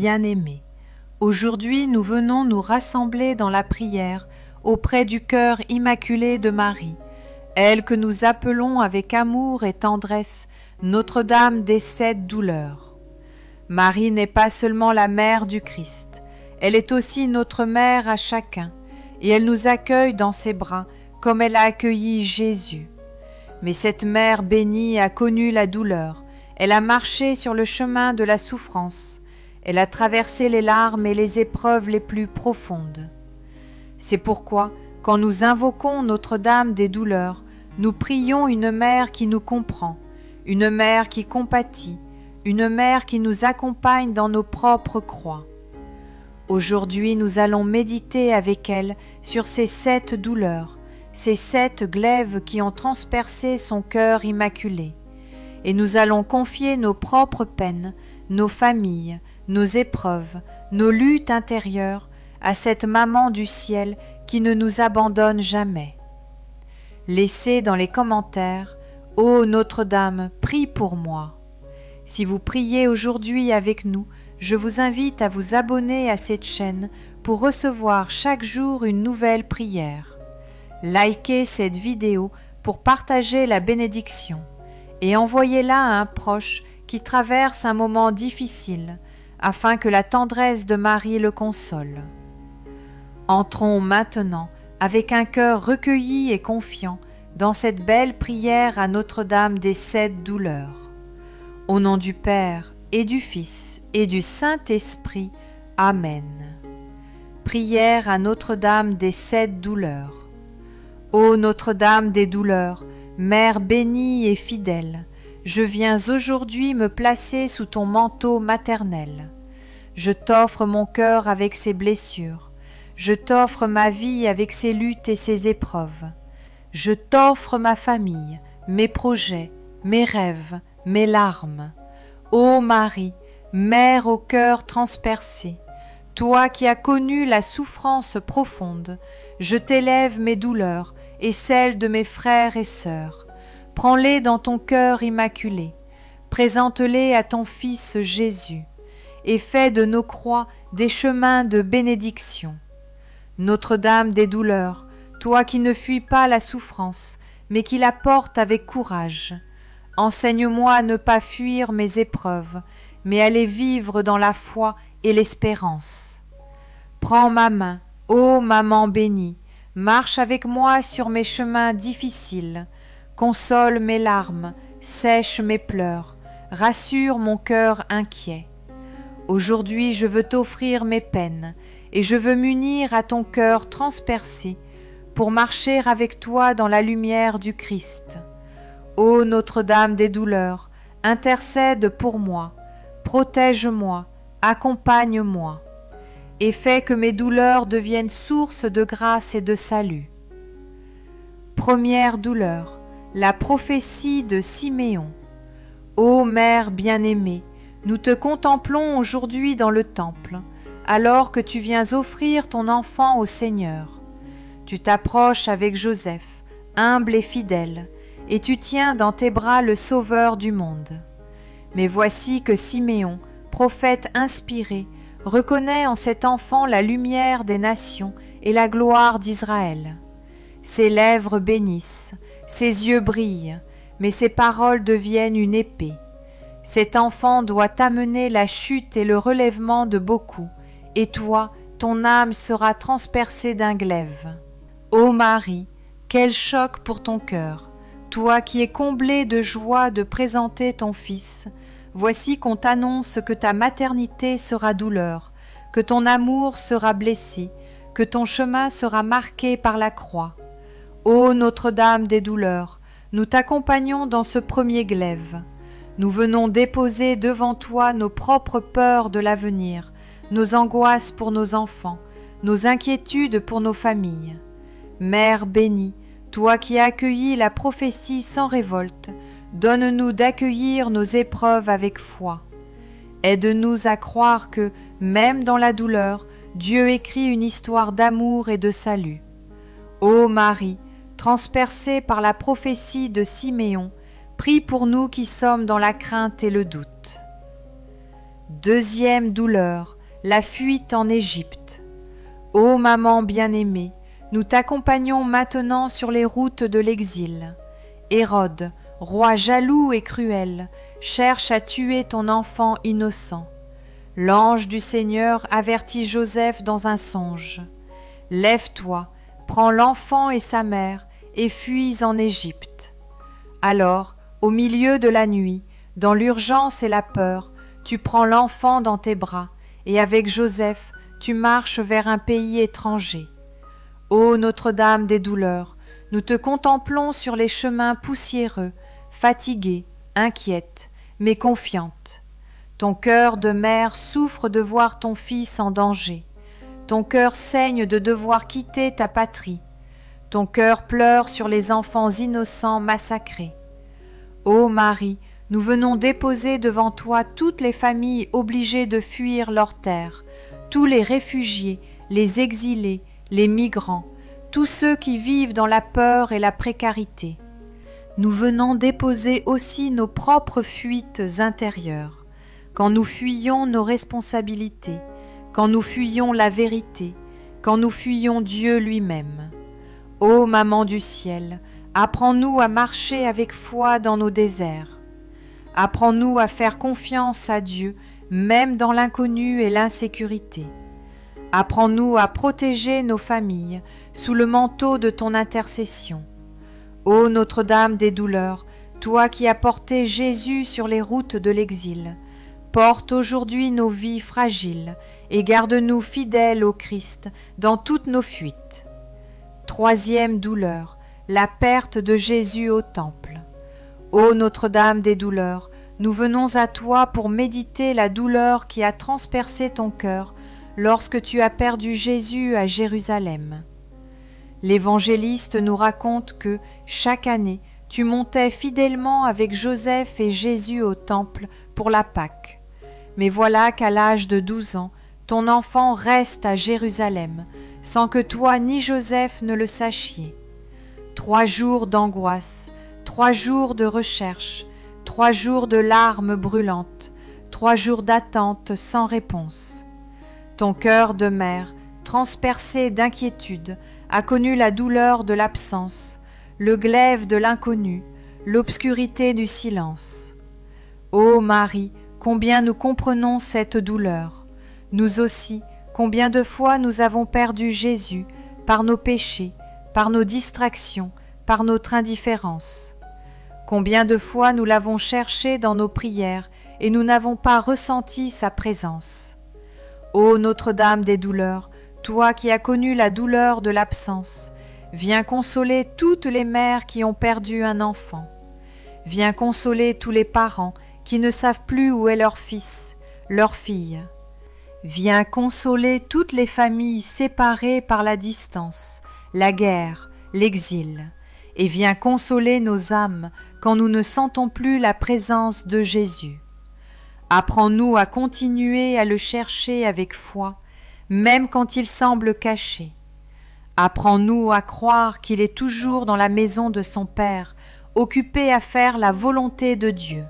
Bien-aimés, aujourd'hui nous venons nous rassembler dans la prière auprès du cœur immaculé de Marie, elle que nous appelons avec amour et tendresse Notre-Dame des 7 douleurs. Marie n'est pas seulement la mère du Christ, elle est aussi notre mère à chacun, et elle nous accueille dans ses bras comme elle a accueilli Jésus. Mais cette mère bénie a connu la douleur, elle a marché sur le chemin de la souffrance, elle a traversé les larmes et les épreuves les plus profondes. C'est pourquoi, quand nous invoquons Notre-Dame des douleurs, nous prions une mère qui nous comprend, une mère qui compatit, une mère qui nous accompagne dans nos propres croix. Aujourd'hui, nous allons méditer avec elle sur ces 7 douleurs, ces 7 glaives qui ont transpercé son cœur immaculé. Et nous allons confier nos propres peines, nos familles, nos épreuves, nos luttes intérieures à cette maman du ciel qui ne nous abandonne jamais. Laissez dans les commentaires « Ô Notre-Dame, prie pour moi ». Si vous priez aujourd'hui avec nous, je vous invite à vous abonner à cette chaîne pour recevoir chaque jour une nouvelle prière. Likez cette vidéo pour partager la bénédiction et envoyez-la à un proche qui traverse un moment difficile afin que la tendresse de Marie le console. Entrons maintenant avec un cœur recueilli et confiant dans cette belle prière à Notre-Dame des 7 douleurs. Au nom du Père et du Fils et du Saint-Esprit. Amen. Prière à Notre-Dame des 7 douleurs. Ô Notre-Dame des douleurs, Mère bénie et fidèle, je viens aujourd'hui me placer sous ton manteau maternel. Je t'offre mon cœur avec ses blessures, je t'offre ma vie avec ses luttes et ses épreuves. Je t'offre ma famille, mes projets, mes rêves, mes larmes. Ô Marie, mère au cœur transpercé, toi qui as connu la souffrance profonde, je t'élève mes douleurs et celles de mes frères et sœurs. Prends-les dans ton cœur immaculé, présente-les à ton Fils Jésus, et fais de nos croix des chemins de bénédiction. Notre-Dame des douleurs, toi qui ne fuis pas la souffrance, mais qui la portes avec courage, enseigne-moi à ne pas fuir mes épreuves, mais à les vivre dans la foi et l'espérance. Prends ma main, ô maman bénie, marche avec moi sur mes chemins difficiles, console mes larmes, sèche mes pleurs, rassure mon cœur inquiet. Aujourd'hui je veux t'offrir mes peines, et je veux m'unir à ton cœur transpercé, pour marcher avec toi dans la lumière du Christ. Ô Notre-Dame des douleurs, intercède pour moi, protège-moi, accompagne-moi, et fais que mes douleurs deviennent source de grâce et de salut. Première douleur, la prophétie de Siméon. Ô Mère bien-aimée, nous te contemplons aujourd'hui dans le temple, alors que tu viens offrir ton enfant au Seigneur. Tu t'approches avec Joseph, humble et fidèle, et tu tiens dans tes bras le Sauveur du monde. Mais voici que Siméon, prophète inspiré, reconnaît en cet enfant la lumière des nations et la gloire d'Israël. Ses lèvres bénissent, ses yeux brillent, mais ses paroles deviennent une épée. Cet enfant doit amener la chute et le relèvement de beaucoup, et toi, ton âme sera transpercée d'un glaive. Ô Marie, quel choc pour ton cœur, toi qui es comblée de joie de présenter ton Fils. Voici qu'on t'annonce que ta maternité sera douleur, que ton amour sera blessé, que ton chemin sera marqué par la croix. Ô Notre-Dame des douleurs, nous t'accompagnons dans ce premier glaive. Nous venons déposer devant toi nos propres peurs de l'avenir, nos angoisses pour nos enfants, nos inquiétudes pour nos familles. Mère bénie, toi qui as accueilli la prophétie sans révolte, donne-nous d'accueillir nos épreuves avec foi. Aide-nous à croire que, même dans la douleur, Dieu écrit une histoire d'amour et de salut. Ô Marie, transpercée par la prophétie de Siméon, prie pour nous qui sommes dans la crainte et le doute. Deuxième douleur, la fuite en Égypte. Ô maman bien-aimée, nous t'accompagnons maintenant sur les routes de l'exil. Hérode, roi jaloux et cruel, cherche à tuer ton enfant innocent. L'ange du Seigneur avertit Joseph dans un songe. Lève-toi, prends l'enfant et sa mère, et fuis en Égypte. Alors, au milieu de la nuit, dans l'urgence et la peur, tu prends l'enfant dans tes bras, et avec Joseph, tu marches vers un pays étranger. Ô Notre-Dame des douleurs, nous te contemplons sur les chemins poussiéreux, fatiguée, inquiète, mais confiante. Ton cœur de mère souffre de voir ton fils en danger. Ton cœur saigne de devoir quitter ta patrie. Ton cœur pleure sur les enfants innocents massacrés. Ô Marie, nous venons déposer devant toi toutes les familles obligées de fuir leur terre, tous les réfugiés, les exilés, les migrants, tous ceux qui vivent dans la peur et la précarité. Nous venons déposer aussi nos propres fuites intérieures, quand nous fuyons nos responsabilités, quand nous fuyons la vérité, quand nous fuyons Dieu lui-même. Ô Maman du ciel, apprends-nous à marcher avec foi dans nos déserts. Apprends-nous à faire confiance à Dieu, même dans l'inconnu et l'insécurité. Apprends-nous à protéger nos familles sous le manteau de ton intercession. Ô Notre-Dame des douleurs, toi qui as porté Jésus sur les routes de l'exil, porte aujourd'hui nos vies fragiles et garde-nous fidèles au Christ dans toutes nos fuites. Troisième douleur, la perte de Jésus au temple. Ô Notre-Dame des douleurs, nous venons à toi pour méditer la douleur qui a transpercé ton cœur lorsque tu as perdu Jésus à Jérusalem. L'Évangéliste nous raconte que, chaque année, tu montais fidèlement avec Joseph et Jésus au temple pour la Pâque. Mais voilà qu'à l'âge de 12 ans, ton enfant reste à Jérusalem, sans que toi ni Joseph ne le sachiez. 3 jours d'angoisse, 3 jours de recherche, 3 jours de larmes brûlantes, 3 jours d'attente sans réponse. Ton cœur de mère, transpercé d'inquiétude, a connu la douleur de l'absence, le glaive de l'inconnu, l'obscurité du silence. Ô Marie, combien nous comprenons cette douleur. Nous aussi, combien de fois nous avons perdu Jésus par nos péchés, par nos distractions, par notre indifférence. Combien de fois nous l'avons cherché dans nos prières et nous n'avons pas ressenti sa présence. Ô Notre-Dame des douleurs, toi qui as connu la douleur de l'absence, viens consoler toutes les mères qui ont perdu un enfant. Viens consoler tous les parents qui ne savent plus où est leur fils, leur fille. Viens consoler toutes les familles séparées par la distance, la guerre, l'exil. Et viens consoler nos âmes quand nous ne sentons plus la présence de Jésus. Apprends-nous à continuer à le chercher avec foi, même quand il semble caché. Apprends-nous à croire qu'il est toujours dans la maison de son Père, occupé à faire la volonté de Dieu.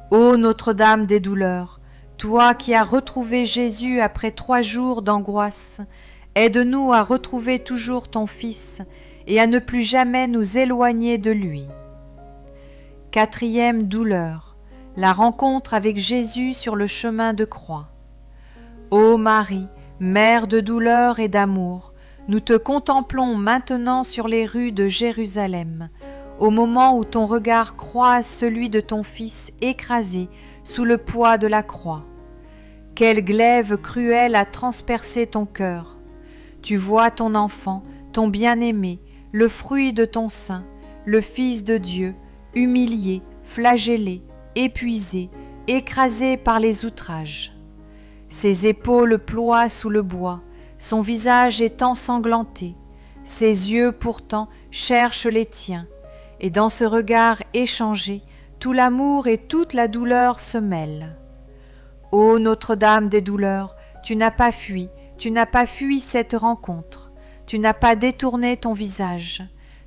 Ô Notre-Dame des douleurs, toi qui as retrouvé Jésus après 3 jours d'angoisse, aide-nous à retrouver toujours ton Fils et à ne plus jamais nous éloigner de lui. Quatrième douleur, la rencontre avec Jésus sur le chemin de croix. Ô Marie, mère de douleur et d'amour, nous te contemplons maintenant sur les rues de Jérusalem, au moment où ton regard croise celui de ton Fils écrasé sous le poids de la croix. Quel glaive cruel a transpercé ton cœur. Tu vois ton enfant, ton bien-aimé, le fruit de ton sein, le Fils de Dieu, humilié, flagellé, épuisé, écrasé par les outrages. Ses épaules ploient sous le bois, son visage est ensanglanté, ses yeux pourtant cherchent les tiens, et dans ce regard échangé, tout l'amour et toute la douleur se mêlent. Ô Notre-Dame des douleurs, tu n'as pas fui cette rencontre, tu n'as pas détourné ton visage,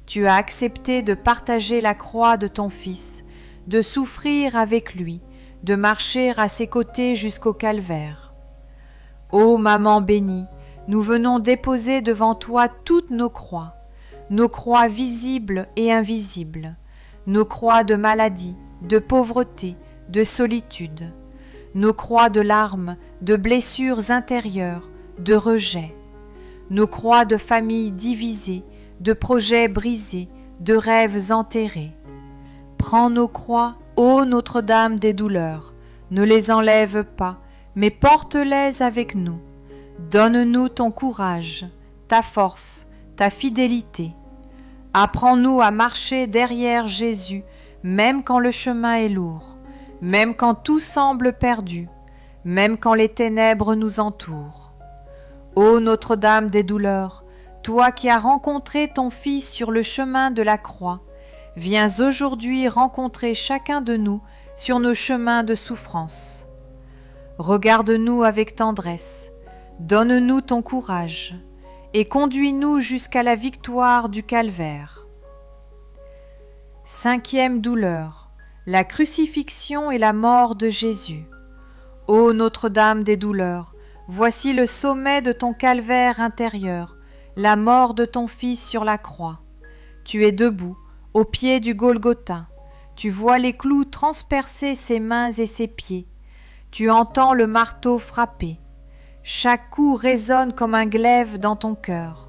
tu as accepté de partager la croix de ton Fils, de souffrir avec lui, de marcher à ses côtés jusqu'au calvaire. Ô Maman bénie, nous venons déposer devant toi toutes nos croix visibles et invisibles, nos croix de maladie, de pauvreté, de solitude, nos croix de larmes, de blessures intérieures, de rejet, nos croix de familles divisées, de projets brisés, de rêves enterrés. Prends nos croix, ô Notre-Dame des douleurs, ne les enlève pas, mais porte-les avec nous. Donne-nous ton courage, ta force, ta fidélité. Apprends-nous à marcher derrière Jésus, même quand le chemin est lourd, même quand tout semble perdu, même quand les ténèbres nous entourent. Ô Notre-Dame des douleurs, toi qui as rencontré ton Fils sur le chemin de la croix, viens aujourd'hui rencontrer chacun de nous sur nos chemins de souffrance. Regarde-nous avec tendresse, donne-nous ton courage, et conduis-nous jusqu'à la victoire du calvaire. Cinquième douleur, la crucifixion et la mort de Jésus. Ô Notre-Dame des douleurs, voici le sommet de ton calvaire intérieur, la mort de ton Fils sur la croix. Tu es debout, au pied du Golgotha. Tu vois les clous transpercer ses mains et ses pieds. Tu entends le marteau frapper. Chaque coup résonne comme un glaive dans ton cœur.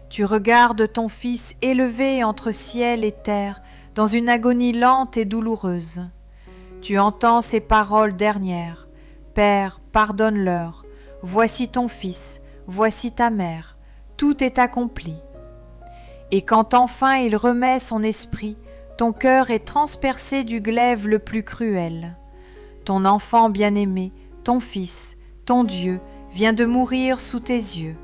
Tu regardes ton Fils élevé entre ciel et terre dans une agonie lente et douloureuse. Tu entends ces paroles dernières. Père, pardonne-leur. Voici ton Fils, voici ta mère. Tout est accompli. Et quand enfin il remet son esprit, ton cœur est transpercé du glaive le plus cruel. Ton enfant bien-aimé, ton Fils, ton Dieu, vient de mourir sous tes yeux.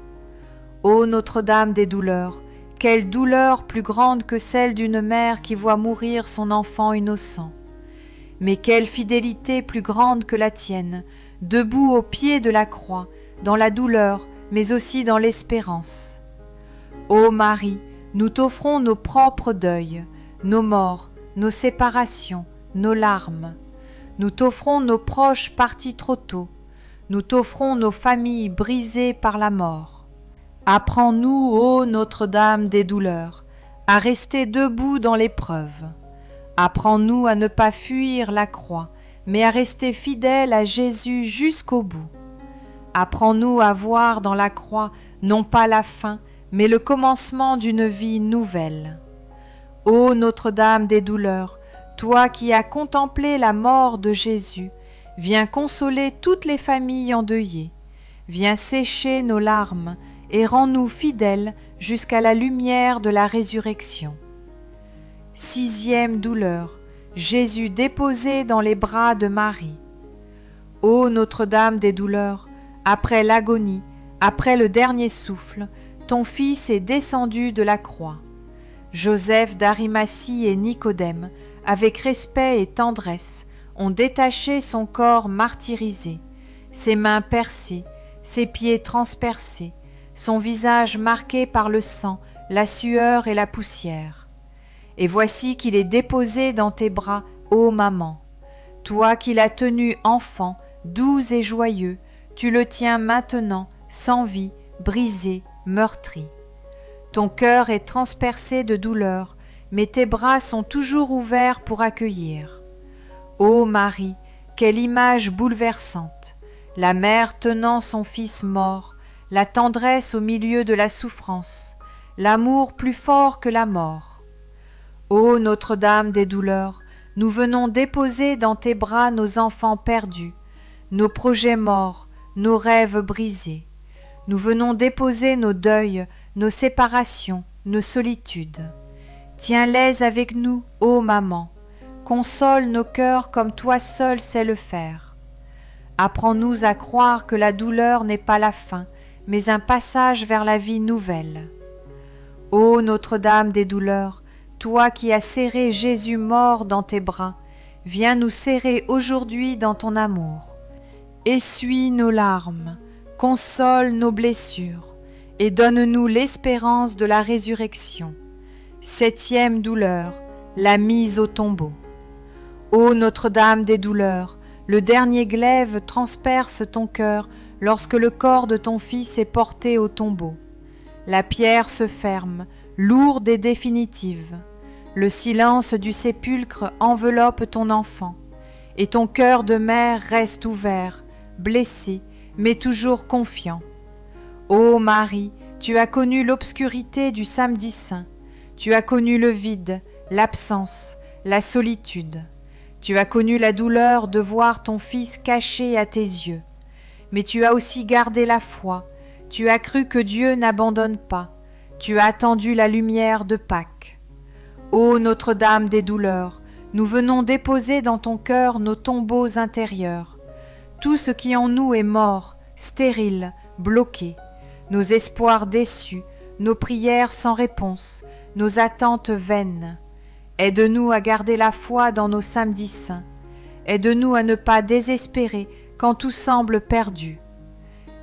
Ô Notre-Dame des douleurs, quelle douleur plus grande que celle d'une mère qui voit mourir son enfant innocent. Mais quelle fidélité plus grande que la tienne, debout au pied de la croix, dans la douleur, mais aussi dans l'espérance. Ô Marie, nous t'offrons nos propres deuils, nos morts, nos séparations, nos larmes. Nous t'offrons nos proches partis trop tôt. Nous t'offrons nos familles brisées par la mort. Apprends-nous, ô Notre-Dame des douleurs, à rester debout dans l'épreuve. Apprends-nous à ne pas fuir la croix, mais à rester fidèles à Jésus jusqu'au bout. Apprends-nous à voir dans la croix non pas la fin, mais le commencement d'une vie nouvelle. Ô Notre-Dame des douleurs, toi qui as contemplé la mort de Jésus, viens consoler toutes les familles endeuillées. Viens sécher nos larmes et rends-nous fidèles jusqu'à la lumière de la résurrection. Sixième douleur, Jésus déposé dans les bras de Marie. Ô Notre-Dame des douleurs, après l'agonie, après le dernier souffle, ton Fils est descendu de la croix. Joseph d'Arimathie et Nicodème, avec respect et tendresse, ont détaché son corps martyrisé, ses mains percées, ses pieds transpercés, son visage marqué par le sang, la sueur et la poussière. Et voici qu'il est déposé dans tes bras, ô Maman. Toi qui l'as tenu enfant, doux et joyeux, tu le tiens maintenant, sans vie, brisé, meurtri. Ton cœur est transpercé de douleur, mais tes bras sont toujours ouverts pour accueillir. Ô Marie, quelle image bouleversante! La mère tenant son fils mort, la tendresse au milieu de la souffrance, l'amour plus fort que la mort. Ô Notre-Dame des douleurs, nous venons déposer dans tes bras nos enfants perdus, nos projets morts, nos rêves brisés. Nous venons déposer nos deuils, nos séparations, nos solitudes. Tiens-les avec nous, ô Maman. Console nos cœurs comme toi seul sais le faire. Apprends-nous à croire que la douleur n'est pas la fin, mais un passage vers la vie nouvelle. Ô Notre-Dame des douleurs, toi qui as serré Jésus mort dans tes bras, viens nous serrer aujourd'hui dans ton amour. Essuie nos larmes, console nos blessures, et donne-nous l'espérance de la résurrection. Septième douleur, la mise au tombeau. Ô Notre-Dame des douleurs, Le dernier glaive transperce ton cœur lorsque le corps de ton fils est porté au tombeau. La pierre se ferme, lourde et définitive. Le silence du sépulcre enveloppe ton enfant, et ton cœur de mère reste ouvert, blessé, mais toujours confiant. Ô Marie, tu as connu l'obscurité du samedi saint, tu as connu le vide, l'absence, la solitude. Tu as connu la douleur de voir ton fils caché à tes yeux. Mais tu as aussi gardé la foi, tu as cru que Dieu n'abandonne pas, tu as attendu la lumière de Pâques. Ô Notre-Dame des douleurs, nous venons déposer dans ton cœur nos tombeaux intérieurs. Tout ce qui en nous est mort, stérile, bloqué, nos espoirs déçus, nos prières sans réponse, nos attentes vaines. Aide-nous à garder la foi dans nos samedis saints. Aide-nous à ne pas désespérer quand tout semble perdu.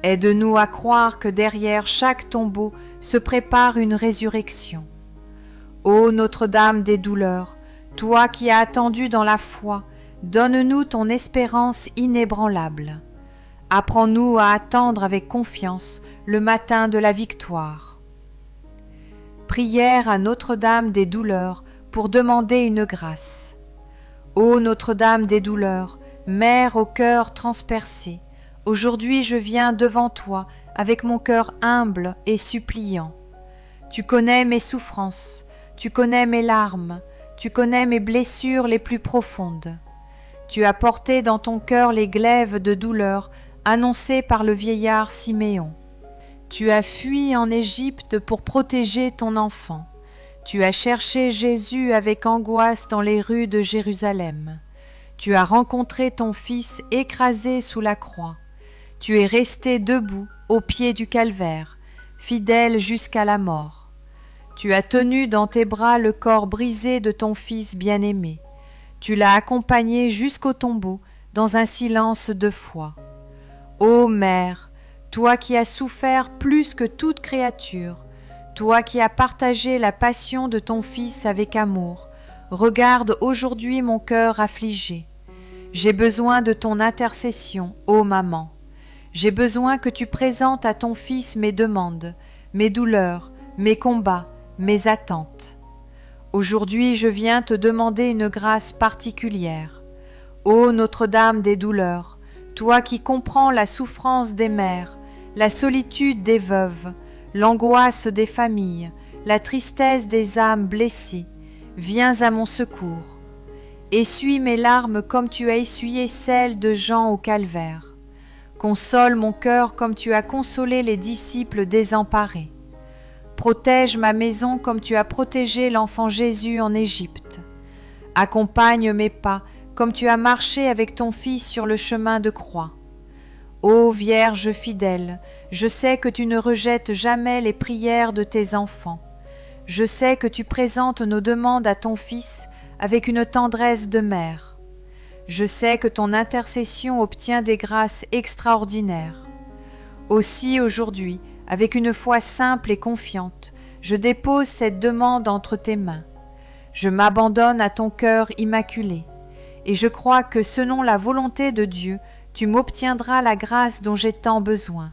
Aide-nous à croire que derrière chaque tombeau se prépare une résurrection. Ô Notre-Dame des douleurs, toi qui as attendu dans la foi, donne-nous ton espérance inébranlable. Apprends-nous à attendre avec confiance le matin de la victoire. Prière à Notre-Dame des douleurs pour demander une grâce. Ô Notre-Dame des douleurs, Mère au cœur transpercé, aujourd'hui je viens devant toi avec mon cœur humble et suppliant. Tu connais mes souffrances, tu connais mes larmes, tu connais mes blessures les plus profondes. Tu as porté dans ton cœur les glaives de douleur annoncés par le vieillard Siméon. Tu as fui en Égypte pour protéger ton enfant. Tu as cherché Jésus avec angoisse dans les rues de Jérusalem. Tu as rencontré ton Fils écrasé sous la croix. Tu es resté debout au pied du calvaire, fidèle jusqu'à la mort. Tu as tenu dans tes bras le corps brisé de ton Fils bien-aimé. Tu l'as accompagné jusqu'au tombeau dans un silence de foi. Ô Mère, toi qui as souffert plus que toute créature, toi qui as partagé la passion de ton Fils avec amour, regarde aujourd'hui mon cœur affligé. J'ai besoin de ton intercession, ô Maman. J'ai besoin que tu présentes à ton Fils mes demandes, mes douleurs, mes combats, mes attentes. Aujourd'hui, je viens te demander une grâce particulière. Ô Notre-Dame des douleurs, toi qui comprends la souffrance des mères, la solitude des veuves, l'angoisse des familles, la tristesse des âmes blessées, viens à mon secours. Essuie mes larmes comme tu as essuyé celles de Jean au calvaire. Console mon cœur comme tu as consolé les disciples désemparés. Protège ma maison comme tu as protégé l'enfant Jésus en Égypte. Accompagne mes pas comme tu as marché avec ton Fils sur le chemin de croix. Ô Vierge fidèle, je sais que tu ne rejettes jamais les prières de tes enfants. Je sais que tu présentes nos demandes à ton Fils avec une tendresse de mère. Je sais que ton intercession obtient des grâces extraordinaires. Aussi aujourd'hui, avec une foi simple et confiante, je dépose cette demande entre tes mains. Je m'abandonne à ton cœur immaculé, et je crois que selon la volonté de Dieu, tu m'obtiendras la grâce dont j'ai tant besoin.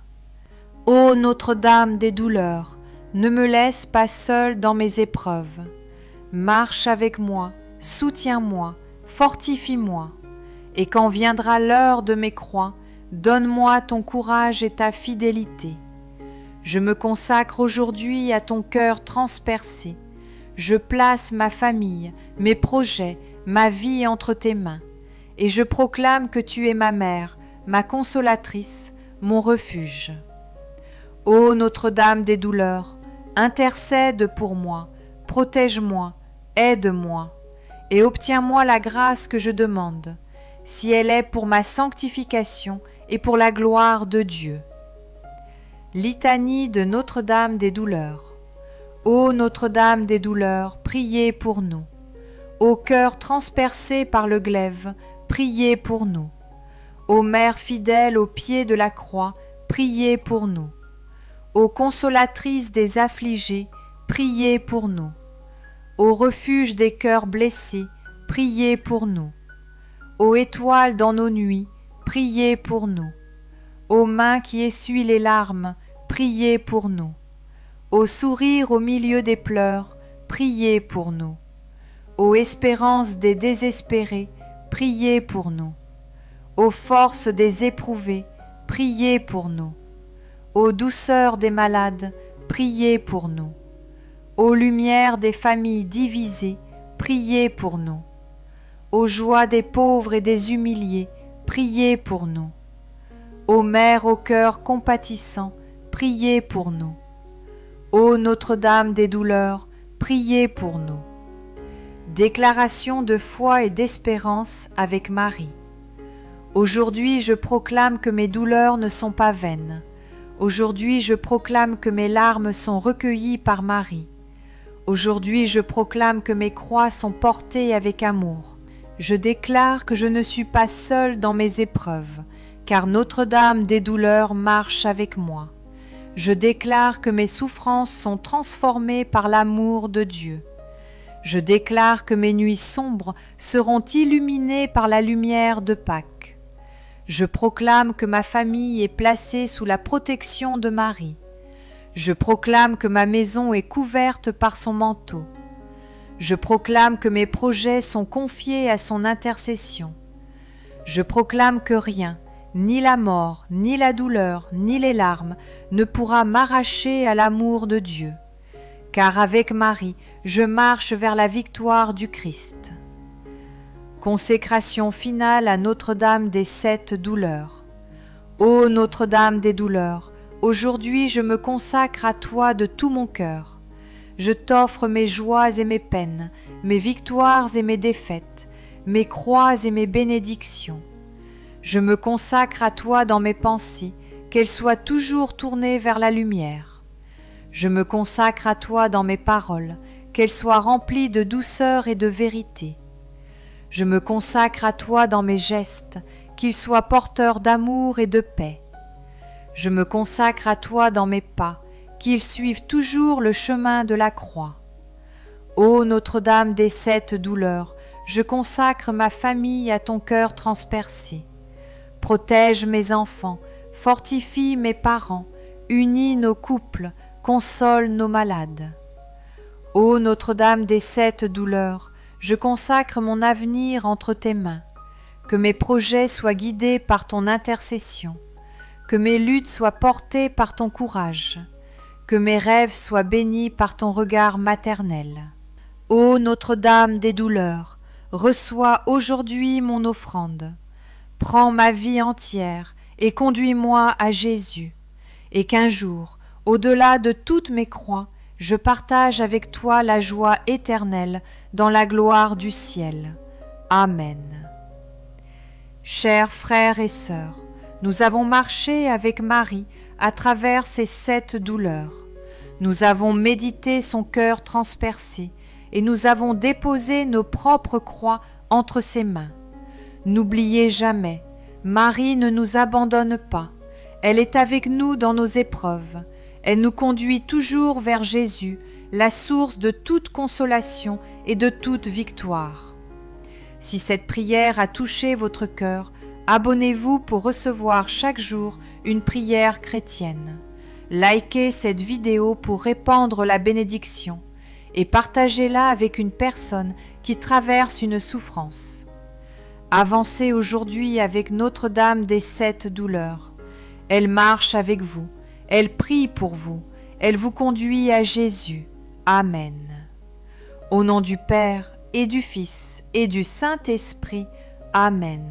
Ô Notre-Dame des douleurs, ne me laisse pas seule dans mes épreuves. Marche avec moi, soutiens-moi, fortifie-moi. Et quand viendra l'heure de mes croix, donne-moi ton courage et ta fidélité. Je me consacre aujourd'hui à ton cœur transpercé. Je place ma famille, mes projets, ma vie entre tes mains. Et je proclame que tu es ma mère, ma consolatrice, mon refuge. Ô Notre-Dame des douleurs, intercède pour moi, protège-moi, aide-moi, et obtiens-moi la grâce que je demande, si elle est pour ma sanctification et pour la gloire de Dieu. Litanie de Notre-Dame des douleurs. Ô Notre-Dame des douleurs, priez pour nous. Ô cœur transpercé par le glaive, priez pour nous. Ô Mère fidèle au pied de la croix, priez pour nous. Ô consolatrice des affligés, priez pour nous. Au refuge des cœurs blessés, priez pour nous. Ô étoile dans nos nuits, priez pour nous. Ô mains qui essuient les larmes, priez pour nous. Ô sourire au milieu des pleurs, priez pour nous. Ô espérance des désespérés, priez pour nous. Ô force des éprouvés, priez pour nous. Ô douceur des malades, priez pour nous. Ô lumière des familles divisées, priez pour nous. Ô joie des pauvres et des humiliés, priez pour nous. Ô mère au cœur compatissant, priez pour nous. Ô Notre-Dame des douleurs, priez pour nous. Déclaration de foi et d'espérance avec Marie. Aujourd'hui je proclame que mes douleurs ne sont pas vaines. Aujourd'hui je proclame que mes larmes sont recueillies par Marie. Aujourd'hui je proclame que mes croix sont portées avec amour. Je déclare que je ne suis pas seule dans mes épreuves, car Notre-Dame des douleurs marche avec moi. Je déclare que mes souffrances sont transformées par l'amour de Dieu. Je déclare que mes nuits sombres seront illuminées par la lumière de Pâques. Je proclame que ma famille est placée sous la protection de Marie. Je proclame que ma maison est couverte par son manteau. Je proclame que mes projets sont confiés à son intercession. Je proclame que rien, ni la mort, ni la douleur, ni les larmes, ne pourra m'arracher à l'amour de Dieu. Car avec Marie, je marche vers la victoire du Christ. Consécration finale à Notre-Dame des 7 douleurs. Ô Notre-Dame des douleurs, aujourd'hui je me consacre à toi de tout mon cœur. Je t'offre mes joies et mes peines, mes victoires et mes défaites, mes croix et mes bénédictions. Je me consacre à toi dans mes pensées, qu'elles soient toujours tournées vers la lumière. Je me consacre à toi dans mes paroles, qu'elles soient remplies de douceur et de vérité. Je me consacre à toi dans mes gestes, qu'ils soient porteurs d'amour et de paix. Je me consacre à toi dans mes pas, qu'ils suivent toujours le chemin de la croix. Ô Notre-Dame des 7 douleurs, je consacre ma famille à ton cœur transpercé. Protège mes enfants, fortifie mes parents, unis nos couples, console nos malades. Ô Notre-Dame des 7 douleurs, je consacre mon avenir entre tes mains. Que mes projets soient guidés par ton intercession, que mes luttes soient portées par ton courage, que mes rêves soient bénis par ton regard maternel. Ô Notre-Dame des douleurs, reçois aujourd'hui mon offrande. Prends ma vie entière et conduis-moi à Jésus, et qu'un jour, au-delà de toutes mes croix, je partage avec toi la joie éternelle dans la gloire du ciel. Amen. Chers frères et sœurs, nous avons marché avec Marie à travers ces 7 douleurs. Nous avons médité son cœur transpercé et nous avons déposé nos propres croix entre ses mains. N'oubliez jamais, Marie ne nous abandonne pas. Elle est avec nous dans nos épreuves. Elle nous conduit toujours vers Jésus, la source de toute consolation et de toute victoire. Si cette prière a touché votre cœur, abonnez-vous pour recevoir chaque jour une prière chrétienne. Likez cette vidéo pour répandre la bénédiction et partagez-la avec une personne qui traverse une souffrance. Avancez aujourd'hui avec Notre-Dame des 7 douleurs. Elle marche avec vous, elle prie pour vous, elle vous conduit à Jésus. Amen. Au nom du Père et du Fils et du Saint-Esprit. Amen.